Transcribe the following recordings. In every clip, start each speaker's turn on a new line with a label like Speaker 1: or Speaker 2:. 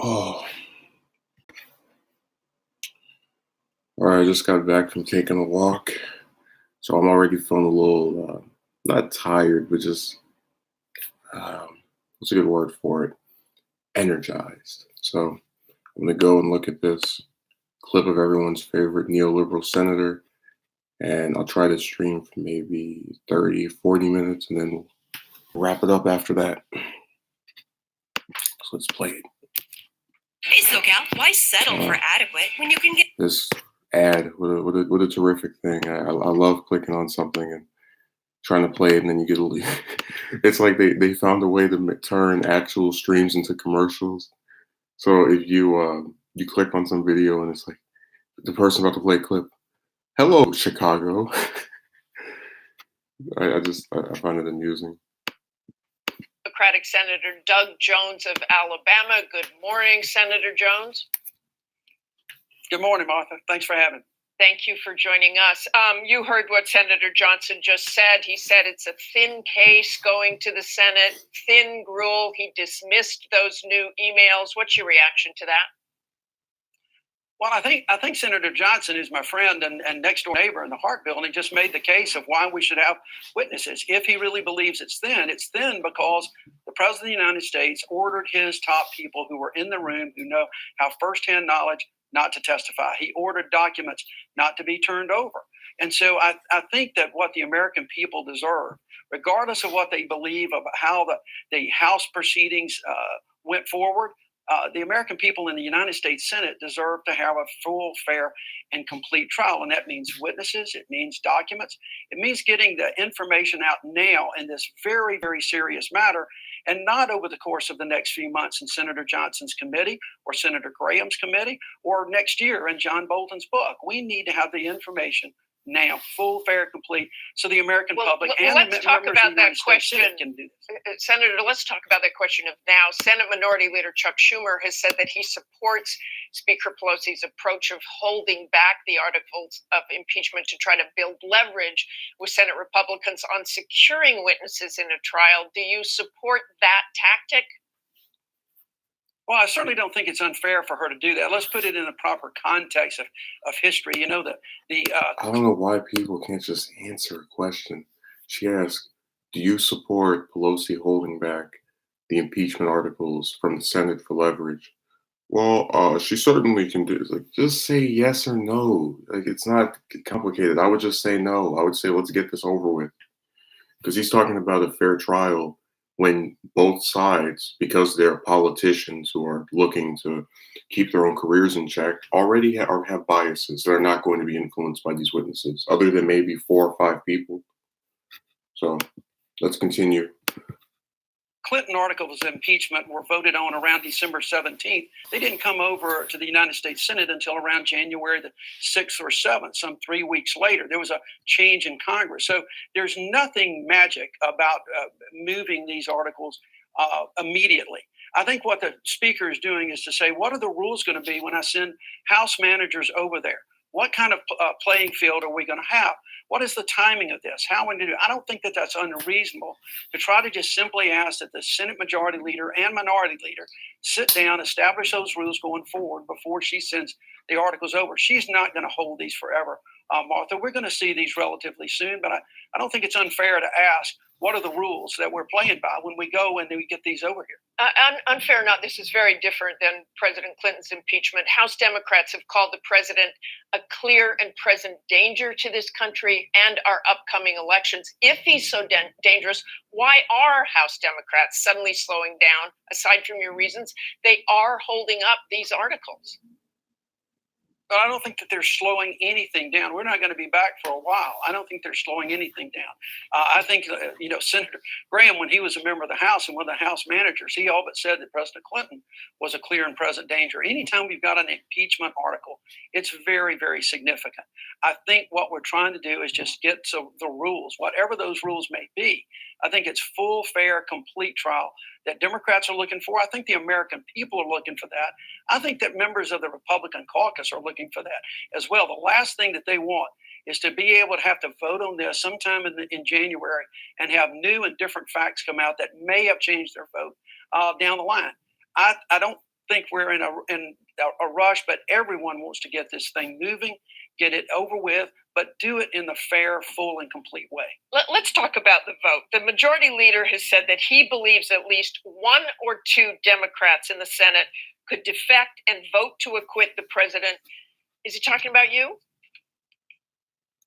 Speaker 1: Oh, all right. I just got back from taking a walk, so I'm already feeling a little not tired, but just what's a good word for it? Energized. So I'm gonna go and look at this clip of everyone's favorite neoliberal senator, and I'll try to stream for maybe 30, 40 minutes, and then we'll wrap it up after that. So let's play it.
Speaker 2: Hey SoCal, why settle for adequate when you can get
Speaker 1: This ad, what a terrific thing. I love clicking on something and trying to play it, and then you get a it's like they found a way to turn actual streams into commercials. So if you click on some video and it's like the person about to play a clip, hello Chicago. I find it amusing.
Speaker 2: Democratic Senator Doug Jones of Alabama. Good morning, Senator Jones.
Speaker 3: Good morning, Martha. Thanks for having me.
Speaker 2: Thank you for joining us. You heard what Senator Johnson just said. He said it's a thin case going to the Senate, thin gruel. He dismissed those new emails. What's your reaction to that?
Speaker 3: Well, I think Senator Johnson is my friend and next door neighbor in the Hart Building. Just made the case of why we should have witnesses. If he really believes it's thin because the President of the United States ordered his top people who were in the room, who have firsthand knowledge, not to testify. He ordered documents not to be turned over. And so I think that what the American people deserve, regardless of what they believe about how the House proceedings went forward, the American people in the United States Senate deserve to have a full, fair, and complete trial. And that means witnesses. It means documents. It means getting the information out now in this very, very serious matter, and not over the course of the next few months in Senator Johnson's committee or Senator Graham's committee or next year in John Bolton's book. We need to have the information now, full, fair, complete, so the American public and
Speaker 2: let's talk about that question.
Speaker 3: Can do this.
Speaker 2: Senator, let's talk about that question of now. Senate Minority Leader Chuck Schumer has said that he supports Speaker Pelosi's approach of holding back the articles of impeachment to try to build leverage with Senate Republicans on securing witnesses in a trial. Do you support that tactic?
Speaker 3: Well, I certainly don't think it's unfair for her to do that. Let's put it in the proper context of history. You know,
Speaker 1: I don't know why people can't just answer a question. She asked, do you support Pelosi holding back the impeachment articles from the Senate for leverage? Well, she certainly can do it. Like, just say yes or no. Like, it's not complicated. I would just say no. I would say, let's get this over with. Because he's talking about a fair trial when both sides, because they're politicians who are looking to keep their own careers in check, already have biases. They're not going to be influenced by these witnesses, other than maybe 4 or 5 people. So let's continue.
Speaker 3: Clinton articles of impeachment were voted on around December 17th. They didn't come over to the United States Senate until around January the 6th or 7th, some 3 weeks later. There was a change in Congress. So there's nothing magic about moving these articles immediately. I think what the speaker is doing is to say, what are the rules going to be when I send House managers over there? What kind of playing field are we going to have? What is the timing of this? How we do? I don't think that that's unreasonable to try to just simply ask that the Senate Majority Leader and Minority Leader sit down, establish those rules going forward before she sends the articles over. She's not going to hold these forever, Martha. We're going to see these relatively soon, but I don't think it's unfair to ask, what are the rules that we're playing by when we go and we get these over here?
Speaker 2: Unfair or not, this is very different than President Clinton's impeachment. House Democrats have called the president a clear and present danger to this country and our upcoming elections. If he's so dangerous, why are House Democrats suddenly slowing down? Aside from your reasons, they are holding up these articles.
Speaker 3: But I don't think that they're slowing anything down. We're not going to be back for a while. I don't think they're slowing anything down. I think, Senator Graham, when he was a member of the House and one of the House managers, he all but said that President Clinton was a clear and present danger. Anytime we've got an impeachment article, it's very, very significant. I think what we're trying to do is just get to the rules, whatever those rules may be. I think it's full, fair, complete trial that Democrats are looking for. I think the American people are looking for that. I think that members of the Republican caucus are looking for that as well. The last thing that they want is to be able to have to vote on this sometime in January and have new and different facts come out that may have changed their vote down the line. I don't think we're in a rush, but everyone wants to get this thing moving, get it over with, but do it in the fair, full, and complete way.
Speaker 2: Let's talk about the vote. The majority leader has said that he believes at least one or two Democrats in the Senate could defect and vote to acquit the president. Is he talking about you?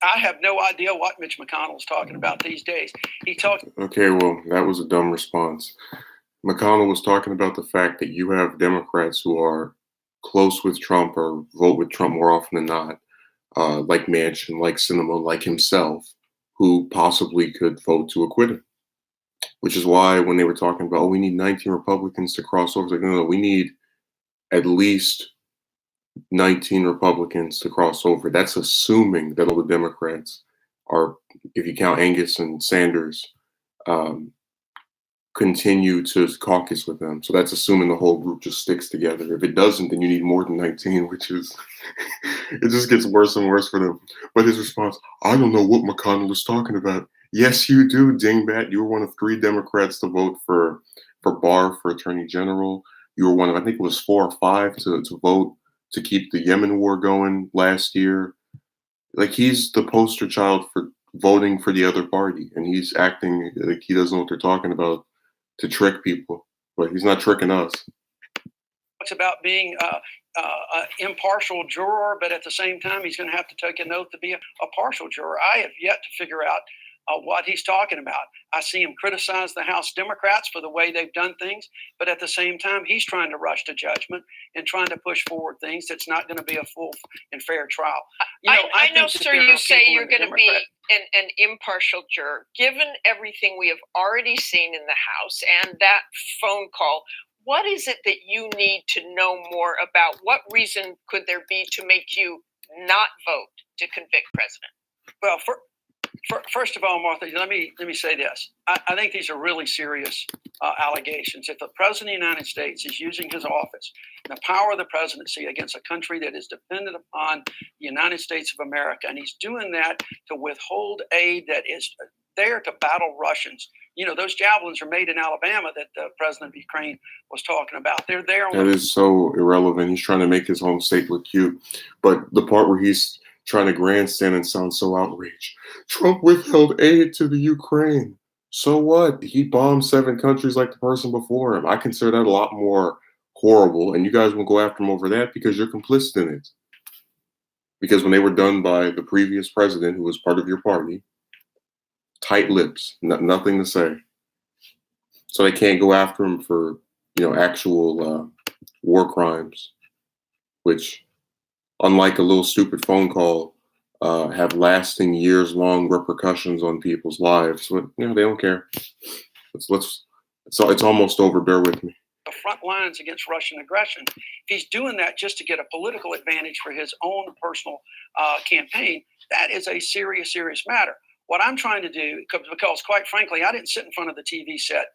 Speaker 3: I have no idea what Mitch McConnell is talking about these days. He talked.
Speaker 1: Okay, well, that was a dumb response. McConnell was talking about the fact that you have Democrats who are close with Trump or vote with Trump more often than not, like Manchin, like Sinema, like himself, who possibly could vote to acquit him. Which is why when they were talking about, oh, we need 19 Republicans to cross over, it's like, no, we need at least 19 Republicans to cross over. That's assuming that all the Democrats are, if you count Angus and Sanders, continue to caucus with them. So that's assuming the whole group just sticks together. If it doesn't, then you need more than 19, which is, it just gets worse and worse for them. But his response, I don't know what McConnell is talking about. Yes, you do, dingbat. You were one of 3 Democrats to vote for Barr for Attorney General. You were one of, I think it was 4 or 5 to vote to keep the Yemen war going last year. Like, he's the poster child for voting for the other party, and he's acting like he doesn't know what they're talking about to trick people, but he's not tricking us.
Speaker 3: It's about being an impartial juror, but at the same time, he's going to have to take an oath to be a partial juror. I have yet to figure out what he's talking about. I see him criticize the House Democrats for the way they've done things, but at the same time, he's trying to rush to judgment and trying to push forward things that's not going to be a full and fair trial.
Speaker 2: I know, sir, you say you're going to be an impartial juror. Given everything we have already seen in the House and that phone call, what is it that you need to know more about? What reason could there be to make you not vote to convict president?
Speaker 3: Well, first of all, Martha, let me say this. I think these are really serious allegations. If the president of the United States is using his office, the power of the presidency against a country that is dependent upon the United States of America, and he's doing that to withhold aid that is there to battle Russians. You know, those javelins are made in Alabama that the president of Ukraine was talking about. They're there.
Speaker 1: That is so irrelevant. He's trying to make his home state look cute. But the part where he's trying to grandstand and sound so outraged. Trump withheld aid to the Ukraine. So what? He bombed 7 countries like the person before him. I consider that a lot more horrible, and you guys will go after him over that because you're complicit in it. Because when they were done by the previous president, who was part of your party, tight lips, nothing to say. So they can't go after him for, actual war crimes, which, unlike a little stupid phone call, have lasting years-long repercussions on people's lives. But they don't care. It's almost over. Bear with me.
Speaker 3: The front lines against Russian aggression. If he's doing that just to get a political advantage for his own personal campaign, that is a serious, serious matter. What I'm trying to do, because quite frankly, I didn't sit in front of the TV set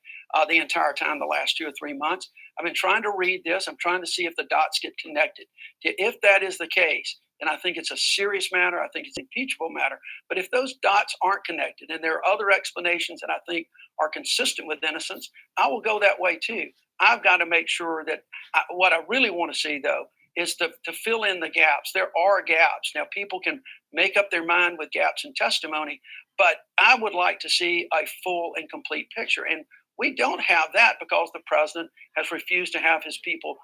Speaker 3: the entire time the last 2 or 3 months. I've been trying to read this. I'm trying to see if the dots get connected. If that is the case, then I think it's a serious matter. I think it's an impeachable matter. But if those dots aren't connected and there are other explanations that I think are consistent with innocence, I will go that way too. I've got to make sure that what I really want to see, though, is to fill in the gaps. There are gaps. Now, people can make up their mind with gaps in testimony, but I would like to see a full and complete picture. And we don't have that because the president has refused to have his people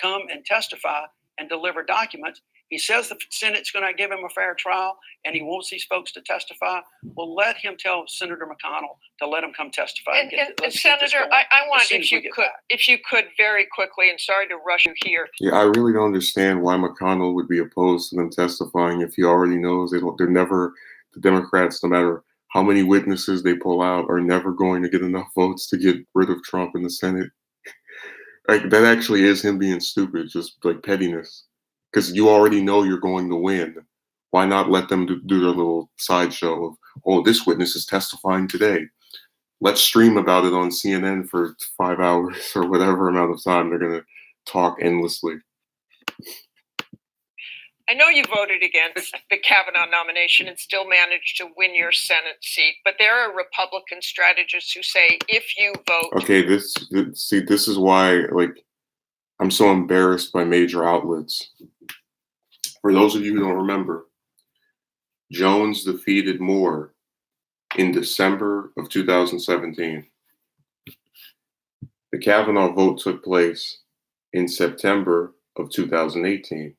Speaker 3: come and testify and deliver documents. He says the Senate's going to give him a fair trial and he wants these folks to testify. Well, let him tell Senator McConnell to let him come testify.
Speaker 2: And Senator, I want, if you could very quickly, and sorry to rush you here.
Speaker 1: Yeah, I really don't understand why McConnell would be opposed to them testifying if he already knows they're never, the Democrats, no matter how many witnesses they pull out, are never going to get enough votes to get rid of Trump in the Senate. Like, that actually is him being stupid, just like pettiness. Because you already know you're going to win. Why not let them do their little sideshow of, oh, this witness is testifying today. Let's stream about it on CNN for 5 hours or whatever amount of time they're going to talk endlessly.
Speaker 2: I know you voted against the Kavanaugh nomination and still managed to win your Senate seat, but there are Republican strategists who say if you vote...
Speaker 1: Okay, this is why, I'm so embarrassed by major outlets. For those of you who don't remember, Jones defeated Moore in December of 2017. The Kavanaugh vote took place in September of 2018,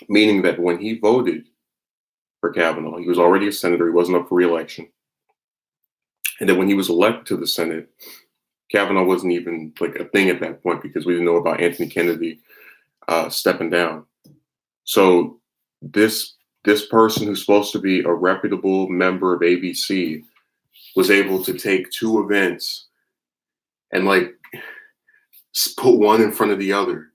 Speaker 1: meaning that when he voted for Kavanaugh, he was already a senator, he wasn't up for re-election. And then when he was elected to the Senate, Kavanaugh wasn't even like a thing at that point because we didn't know about Anthony Kennedy stepping down. So this person who's supposed to be a reputable member of ABC was able to take two events and like put one in front of the other.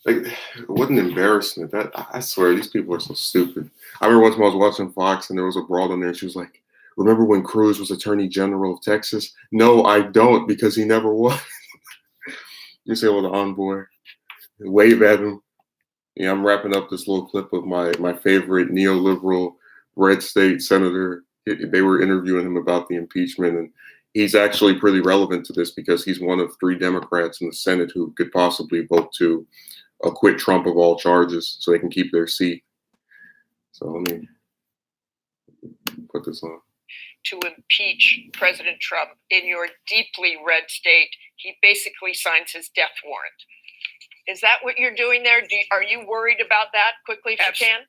Speaker 1: Like, what an embarrassment! That I swear, these people are so stupid. I remember one time I was watching Fox and there was a broad on there. And she was like, "Remember when Cruz was Attorney General of Texas?" No, I don't, because he never was. You say, "Well, the envoy, wave at him." Yeah, I'm wrapping up this little clip of my favorite neoliberal red state senator. They were interviewing him about the impeachment, and he's actually pretty relevant to this because he's one of 3 Democrats in the Senate who could possibly vote to acquit Trump of all charges so they can keep their seat. So let me put this on.
Speaker 2: To impeach President Trump in your deeply red state, he basically signs his death warrant. Is that what you're doing there? Are you worried about that? Quickly, if you can.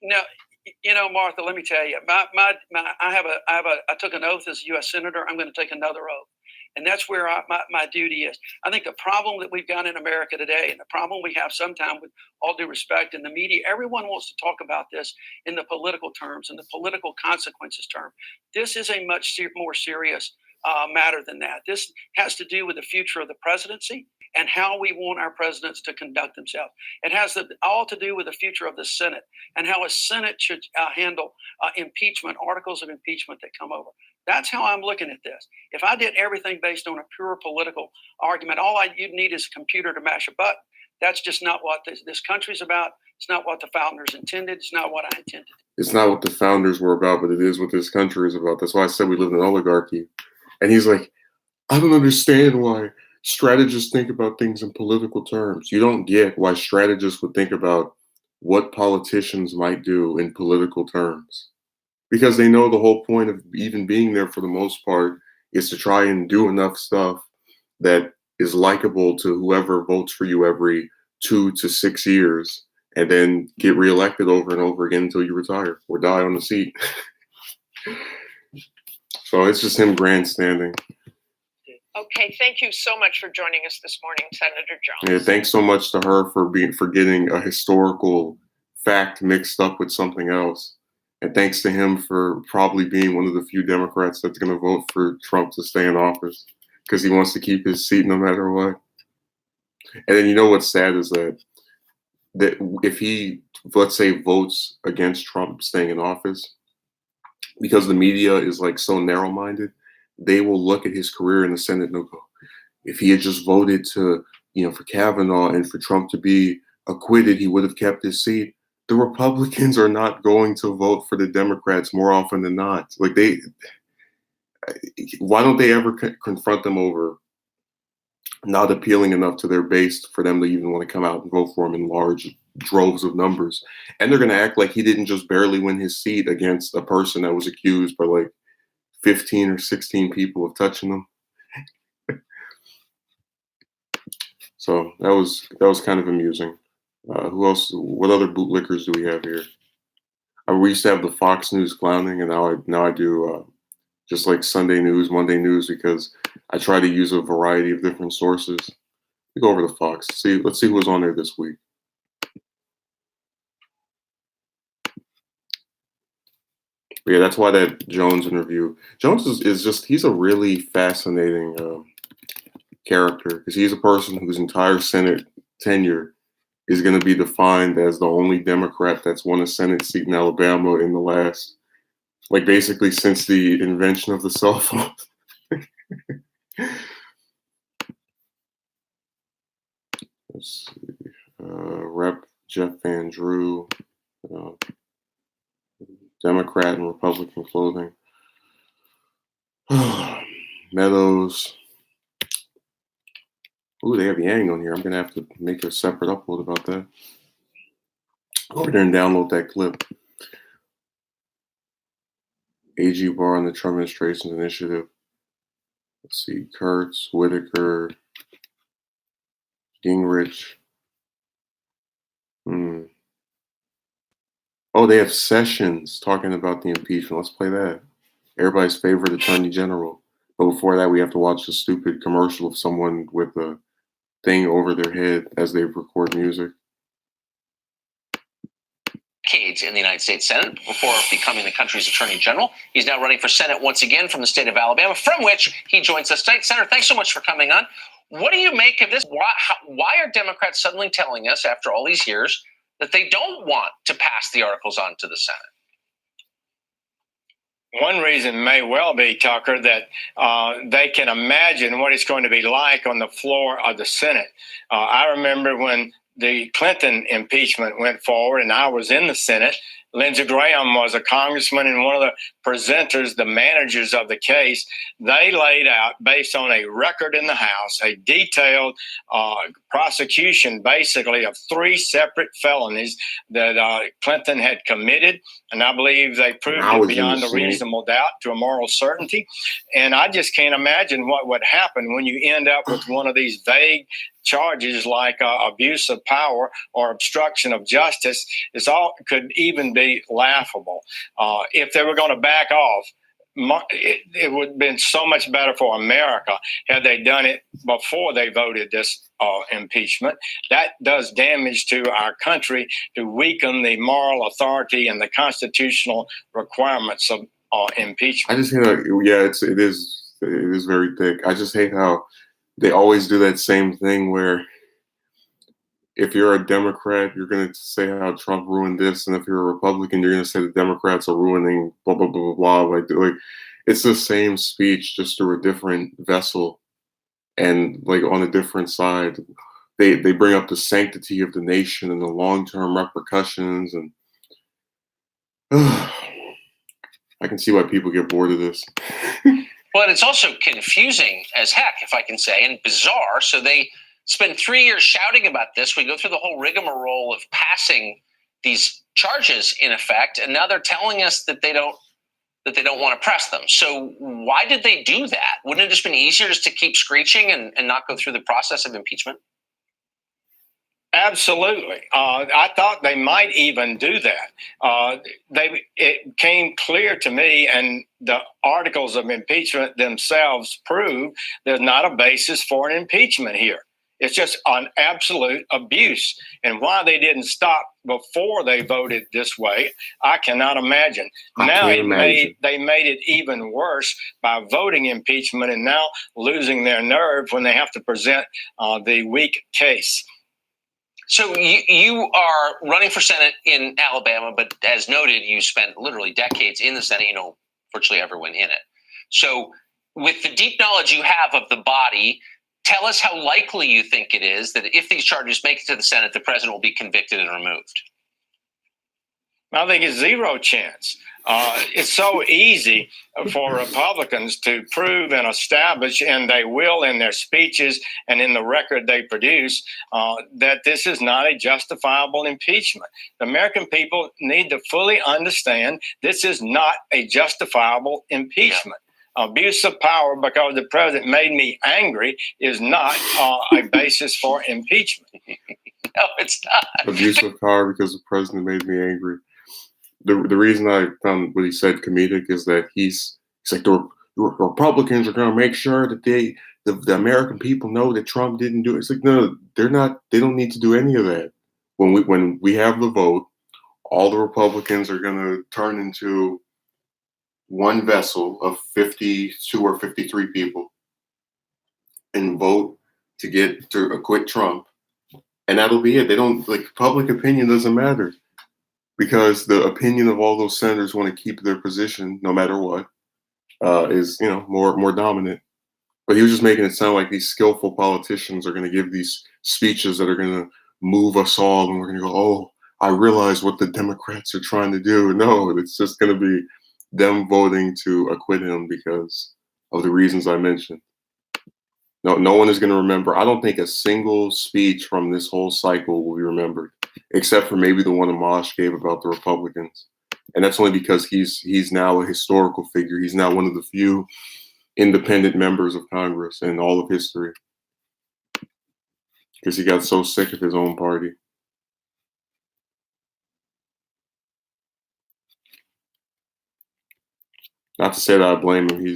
Speaker 3: No, Martha. Let me tell you, I took an oath as a U.S. senator. I'm going to take another oath, and that's where my duty is. I think the problem that we've got in America today, and the problem we have sometimes, with all due respect, in the media, everyone wants to talk about this in the political terms and the political consequences term. This is a much more serious matter than that. This has to do with the future of the presidency and how we want our presidents to conduct themselves. It has all to do with the future of the Senate and how a Senate should handle impeachment, articles of impeachment that come over. That's how I'm looking at this. If I did everything based on a pure political argument, you'd need is a computer to mash a button. That's just not what this country's about. It's not what the founders intended. It's not what I intended.
Speaker 1: It's not what the founders were about, but it is what this country is about. That's why I said we live in an oligarchy. And he's like, I don't understand why strategists think about things in political terms. You don't get why strategists would think about what politicians might do in political terms. Because they know the whole point of even being there for the most part is to try and do enough stuff that is likable to whoever votes for you every 2 to 6 years, and then get reelected over and over again until you retire or die on the seat. So it's just him grandstanding.
Speaker 2: Okay, thank you so much for joining us this morning, Senator Jones.
Speaker 1: Yeah, thanks so much to her for getting a historical fact mixed up with something else. And thanks to him for probably being one of the few Democrats that's going to vote for Trump to stay in office because he wants to keep his seat no matter what. And then you know what's sad is that if he, let's say, votes against Trump staying in office, because the media is like so narrow-minded, they will look at his career in the Senate and they'll go, if he had just voted to, for Kavanaugh and for Trump to be acquitted, he would have kept his seat. The Republicans are not going to vote for the Democrats more often than not. Like why don't they ever confront them over not appealing enough to their base for them to even want to come out and vote for him in large droves of numbers? And they're going to act like he didn't just barely win his seat against a person that was accused by like 15 or 16 people of touching them. So that was kind of amusing. Who else? What other bootlickers do we have here? We used to have the Fox News clowning, and now I do just like Sunday news, Monday news, because I try to use a variety of different sources. We go over to Fox. Let's see who was on there this week. But yeah, that's why that Jones interview. Jones is just, he's a really fascinating character because he's a person whose entire Senate tenure is going to be defined as the only Democrat that's won a Senate seat in Alabama in the last, like basically since the invention of the cell phone. Let's see. Rep. Jeff Van Drew, Democrat and Republican clothing. Meadows. Ooh, they have Yang on here. I'm gonna have to make a separate upload about that. Go over there and download that clip. AG Barr on the Trump administration's initiative. Let's see, Kurtz, Whitaker, Gingrich. Oh, they have Sessions talking about the impeachment. Let's play that. Everybody's favorite attorney general. But before that, we have to watch a stupid commercial of someone with a thing over their head as they record music.
Speaker 4: Decades in the United States Senate before becoming the country's attorney general. He's now running for Senate once again from the state of Alabama, from which he joins us tonight. Senator, thanks so much for coming on. What do you make of this? Why are Democrats suddenly telling us after all these years that they don't want to pass the articles on to the Senate?
Speaker 5: One reason may well be, Tucker, that they can imagine what it's going to be like on the floor of the Senate. I remember when the Clinton impeachment went forward and I was in the Senate. Lindsey Graham was a congressman and one of the presenters, the managers of the case. They laid out, based on a record in the House, a detailed prosecution, basically, of 3 separate felonies that Clinton had committed. And I believe they proved it beyond a reasonable doubt to a moral certainty. And I just can't imagine what would happen when you end up with one of these vague charges like abuse of power or obstruction of justice. This all could even be laughable. If they were going to back off, it would have been so much better for America had they done it before they voted this impeachment. That does damage to our country to weaken the moral authority and the constitutional requirements of impeachment.
Speaker 1: I just hate how, yeah, it is very thick. I just hate how they always do that same thing where if you're a Democrat, you're going to say how Trump ruined this, and if you're a Republican, you're going to say the Democrats are ruining blah, blah, blah, blah, blah. Like, it's the same speech, just through a different vessel and, like, on a different side. They bring up the sanctity of the nation and the long-term repercussions, and I can see why people get bored of this.
Speaker 4: Well, it's also confusing as heck, if I can say, and bizarre. So they spend 3 years shouting about this. We go through the whole rigmarole of passing these charges, in effect, and now they're telling us that they don't want to press them. So why did they do that? Wouldn't it have just been easier just to keep screeching and not go through the process of impeachment?
Speaker 5: Absolutely. I thought they might even do that. It came clear to me, and the articles of impeachment themselves prove there's not a basis for an impeachment here. It's just an absolute abuse. And why they didn't stop before they voted this way, I cannot imagine. They made it even worse by voting impeachment and now losing their nerve when they have to present the weak case.
Speaker 4: So you are running for Senate in Alabama, but as noted, you spent literally decades in the Senate, virtually everyone in it. So with the deep knowledge you have of the body, tell us how likely you think it is that if these charges make it to the Senate, the president will be convicted and removed.
Speaker 5: I think it's zero chance. It's so easy for Republicans to prove and establish, and they will in their speeches and in the record they produce, that this is not a justifiable impeachment. The American people need to fully understand this is not a justifiable impeachment. Abuse of power because the president made me angry is not a basis for impeachment.
Speaker 4: No, it's not.
Speaker 1: Abuse of power because the president made me angry. The reason I found what he said comedic is that he's like the Republicans are going to make sure that the American people know that Trump didn't do it. It's like, no, they're not. They don't need to do any of that. When we have the vote, all the Republicans are going to turn into one vessel of 52 or 53 people and vote to acquit Trump, and that'll be it. They don't, like, public opinion doesn't matter. Because the opinion of all those senators want to keep their position no matter what is, more dominant. But he was just making it sound like these skillful politicians are going to give these speeches that are going to move us all, and we're going to go, oh, I realize what the Democrats are trying to do. No, it's just going to be them voting to acquit him because of the reasons I mentioned. No one is going to remember. I don't think a single speech from this whole cycle will be remembered, except for maybe the one Amash gave about the Republicans, and that's only because he's now a historical figure. He's now one of the few independent members of Congress in all of history because he got so sick of his own party. Not to say that I blame him.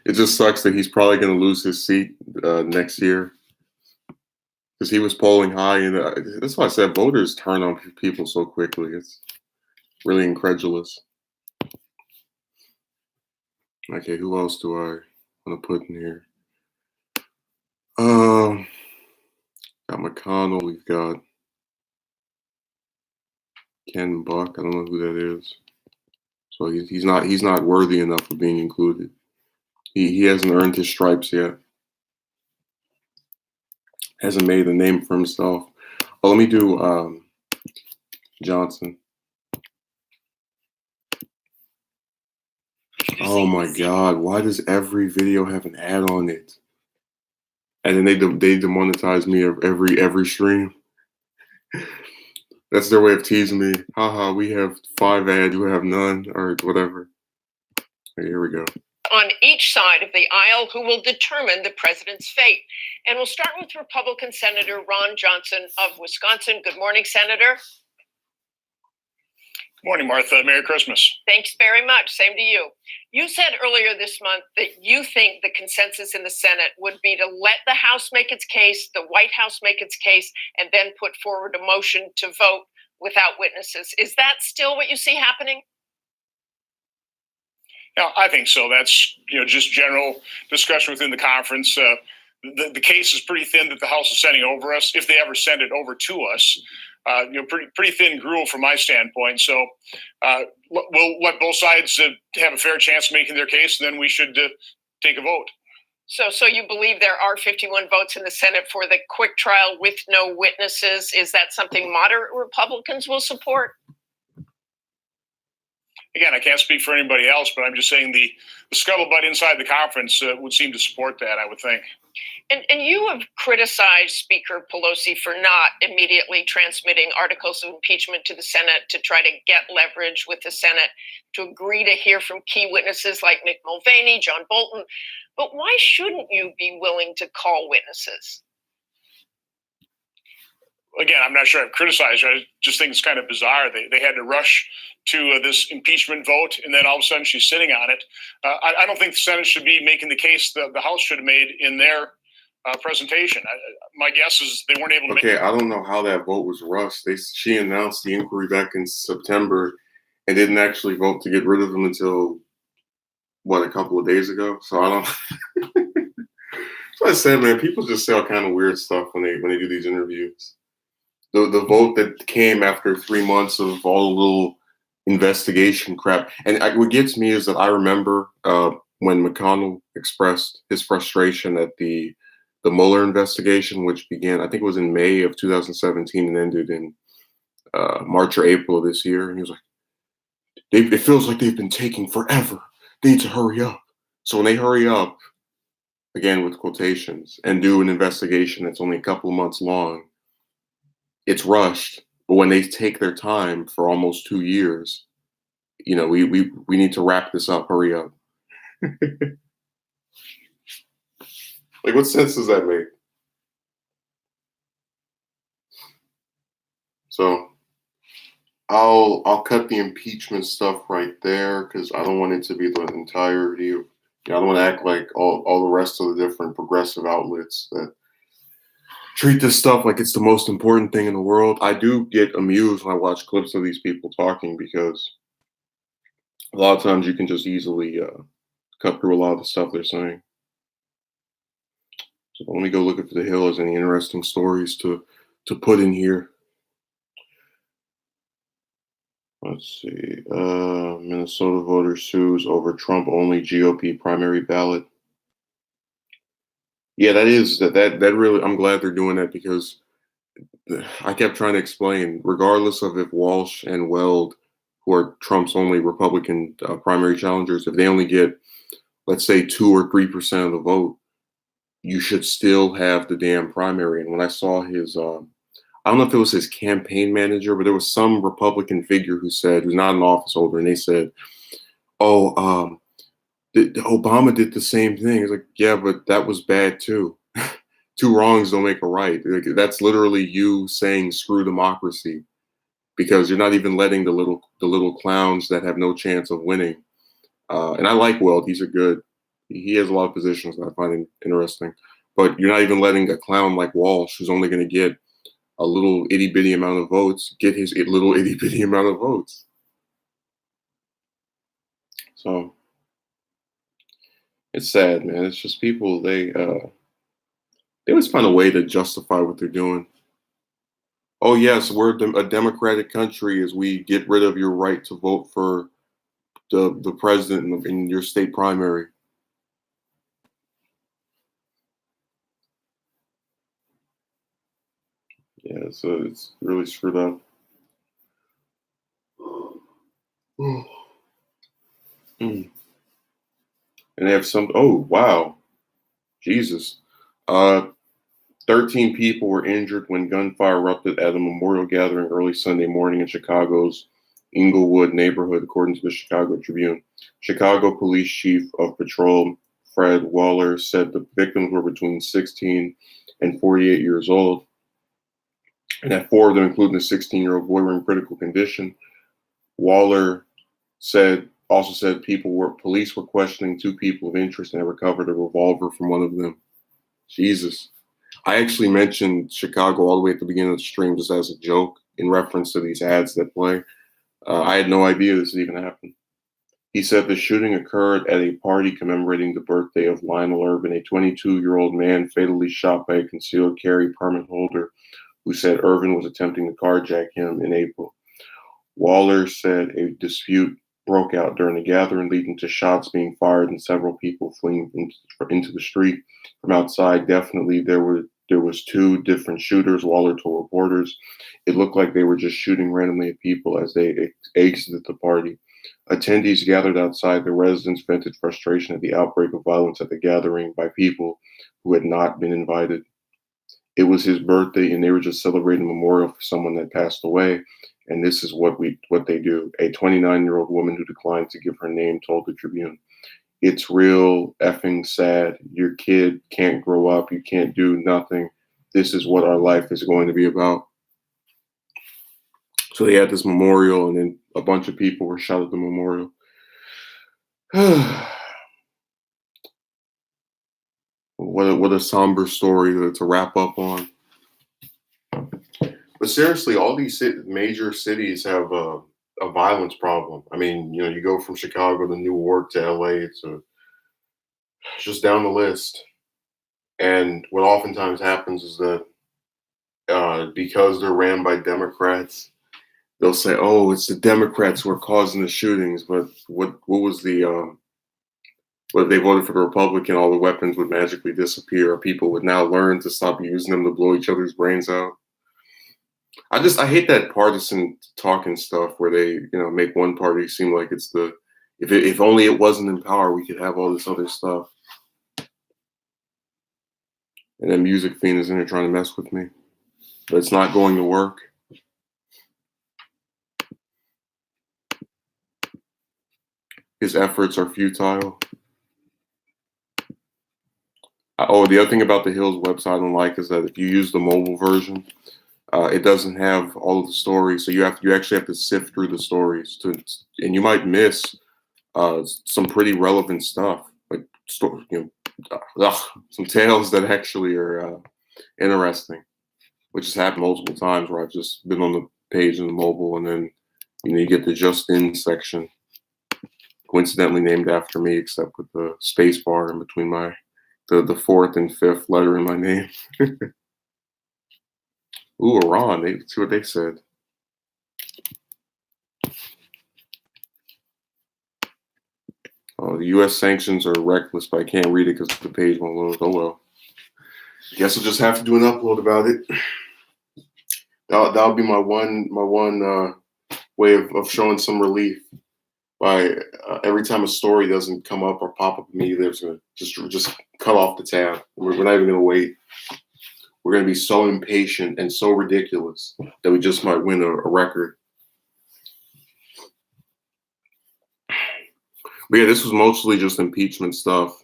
Speaker 1: It just sucks that he's probably going to lose his seat next year because he was polling high, and that's why I said voters turn on people so quickly. It's really incredulous. Okay, who else do I want to put in here? Got McConnell. We've got Ken Buck. I don't know who that is. So he's not worthy enough of being included. He hasn't earned his stripes yet. Hasn't made a name for himself. Oh, let me do Johnson. Oh my God! Why does every video have an ad on it? And then they demonetize me every stream. That's their way of teasing me. Haha, we have 5 ads, you have none, or whatever. Okay, here we go.
Speaker 2: On each side of the aisle who will determine the president's fate. And we'll start with Republican Senator Ron Johnson of Wisconsin. Good morning, Senator.
Speaker 6: Morning, Martha. Merry Christmas.
Speaker 2: Thanks very much. Same to you. You said earlier this month that you think the consensus in the Senate would be to let the House make its case, the White House make its case, and then put forward a motion to vote without witnesses. Is that still what you see happening?
Speaker 6: Yeah, I think so. That's just general discussion within the conference. The case is pretty thin that the House is sending over us, if they ever send it over to us. Pretty thin gruel from my standpoint. So we'll let both sides have a fair chance of making their case, and then we should take a vote.
Speaker 2: So you believe there are 51 votes in the Senate for the quick trial with no witnesses? Is that something moderate Republicans will support?
Speaker 6: Again, I can't speak for anybody else, but I'm just saying the scuttlebutt inside the conference would seem to support that, I would think.
Speaker 2: And you have criticized Speaker Pelosi for not immediately transmitting articles of impeachment to the Senate to try to get leverage with the Senate to agree to hear from key witnesses like Mick Mulvaney, John Bolton. But why shouldn't you be willing to call witnesses?
Speaker 6: Again, I'm not sure I've criticized her. I just think it's kind of bizarre. They had to rush to this impeachment vote, and then all of a sudden she's sitting on it. I don't think the Senate should be making the case that the House should have made in their presentation. My guess is they weren't able to
Speaker 1: Okay, I don't know how that vote was rushed. She announced the inquiry back in September and didn't actually vote to get rid of them until, a couple of days ago? So I don't... So I said, man, people just say all kind of weird stuff when they do these interviews. The vote that came after 3 months of all the little investigation crap. And what gets me is that I remember when McConnell expressed his frustration at the Mueller investigation, which began, I think it was in May of 2017 and ended in March or April of this year. And he was like, it feels like they've been taking forever. They need to hurry up. So when they hurry up, again with quotations, and do an investigation that's only a couple of months long, it's rushed. But when they take their time for almost 2 years, we need to wrap this up. Hurry up. Like, what sense does that make? So I'll cut the impeachment stuff right there because I don't want it to be the entirety of. I don't want to act like all the rest of the different progressive outlets that treat this stuff like it's the most important thing in the world. I do get amused when I watch clips of these people talking because a lot of times you can just easily cut through a lot of the stuff they're saying. So let me go look if The Hill has any interesting stories to put in here. Let's see. Minnesota voter sues over Trump-only GOP primary ballot. Yeah, that really, I'm glad they're doing that because I kept trying to explain, regardless of if Walsh and Weld, who are Trump's only Republican primary challengers, if they only get let's say 2 or 3% of the vote, you should still have the damn primary. And when I saw his, I don't know if it was his campaign manager, but there was some Republican figure who said, who's not an office holder, and they said, "Oh, Obama did the same thing." It's like, yeah, but that was bad too. Two wrongs don't make a right. Like, that's literally you saying screw democracy, because you're not even letting the little clowns that have no chance of winning. And I like Weld; he's a good. He has a lot of positions that I find interesting, but you're not even letting a clown like Walsh, who's only going to get a little itty bitty amount of votes, get his little itty bitty amount of votes. So it's sad, man. It's just people, they always find a way to justify what they're doing. Oh yes, we're a democratic country as we get rid of your right to vote for the president in your state primary. Yeah, so it's really screwed up. Mm. And they have some. Oh wow, Jesus! 13 people were injured when gunfire erupted at a memorial gathering early Sunday morning in Chicago's Inglewood neighborhood, according to the Chicago Tribune. Chicago Police Chief of Patrol Fred Waller said the victims were between 16 and 48 years old, and that 4 of them, including a 16-year-old boy, were in critical condition. Waller also said police were questioning 2 people of interest and had recovered a revolver from one of them. Jesus. I actually mentioned Chicago all the way at the beginning of the stream just as a joke in reference to these ads that play. I had no idea this had even happened. He said the shooting occurred at a party commemorating the birthday of Lionel Irvin, a 22-year-old man fatally shot by a concealed carry permit holder who said Irvin was attempting to carjack him in April. Waller said a dispute broke out during the gathering, leading to shots being fired and several people fleeing into the street from outside. Definitely, there was 2 different shooters, Waller told reporters. It looked like they were just shooting randomly at people as they exited the party. Attendees gathered outside the residence vented frustration at the outbreak of violence at the gathering by people who had not been invited. It was his birthday, and they were just celebrating a memorial for someone that passed away. And this is what they do. A 29-year-old woman who declined to give her name told the Tribune, "It's real effing sad. Your kid can't grow up. You can't do nothing. This is what our life is going to be about." So they had this memorial, and then a bunch of people were shot at the memorial. What a somber story to wrap up on. But seriously, all these major cities have a violence problem. I mean, you go from Chicago to Newark to LA. It's just down the list. And what oftentimes happens is that because they're ran by Democrats, they'll say, "Oh, it's the Democrats who are causing the shootings." But what was the what if they voted for the Republican? All the weapons would magically disappear, or people would now learn to stop using them to blow each other's brains out. I hate that partisan talking stuff where they make one party seem like it's the if only it wasn't in power we could have all this other stuff. And then Music Fiend is in there trying to mess with me, but it's not going to work. His efforts are futile. Oh, the other thing about the Hills website I don't like is that if you use the mobile version, it doesn't have all of the stories, so you actually have to sift through the stories and you might miss some pretty relevant stuff, like some tales that actually are interesting, which has happened multiple times where I've just been on the page in the mobile, and then you get the just in section, coincidentally named after me, except with the space bar in between the 4th and 5th letter in my name. Ooh, Iran, see what they said. Oh, the U.S. sanctions are reckless, but I can't read it because the page won't load. Oh well. Guess I'll just have to do an upload about it. That'll be my one way of showing some relief. by every time a story doesn't come up or pop up immediately, they're just gonna just cut off the tab. We're not even gonna wait. We're gonna be so impatient and so ridiculous that we just might win a record. But yeah, this was mostly just impeachment stuff.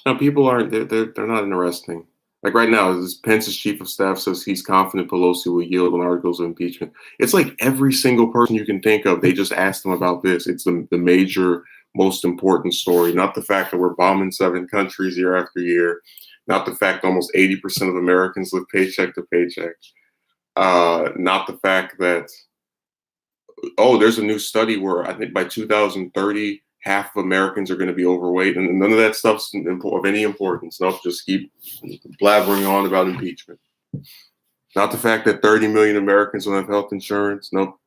Speaker 1: No, people aren't. They're not interesting. Like right now, this Pence's chief of staff says he's confident Pelosi will yield on articles of impeachment. It's like every single person you can think of, they just asked them about this. It's the major, most important story, not the fact that we're bombing 7 countries year after year, not the fact that almost 80% of Americans live paycheck to paycheck, not the fact that, oh, there's a new study where I think by 2030, half of Americans are going to be overweight, and none of that stuff's of any importance. Nope, just keep blabbering on about impeachment. Not the fact that 30 million Americans don't have health insurance. Nope.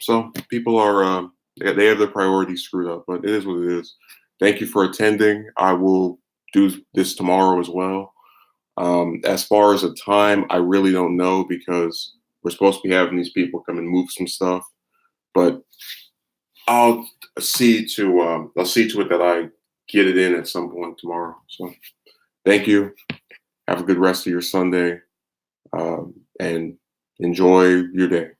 Speaker 1: So people are, they have their priorities screwed up, but it is what it is. Thank you for attending. I will do this tomorrow as well. As far as a time, I really don't know because we're supposed to be having these people come and move some stuff, but I'll see to it that I get it in at some point tomorrow. So thank you. Have a good rest of your Sunday, and enjoy your day.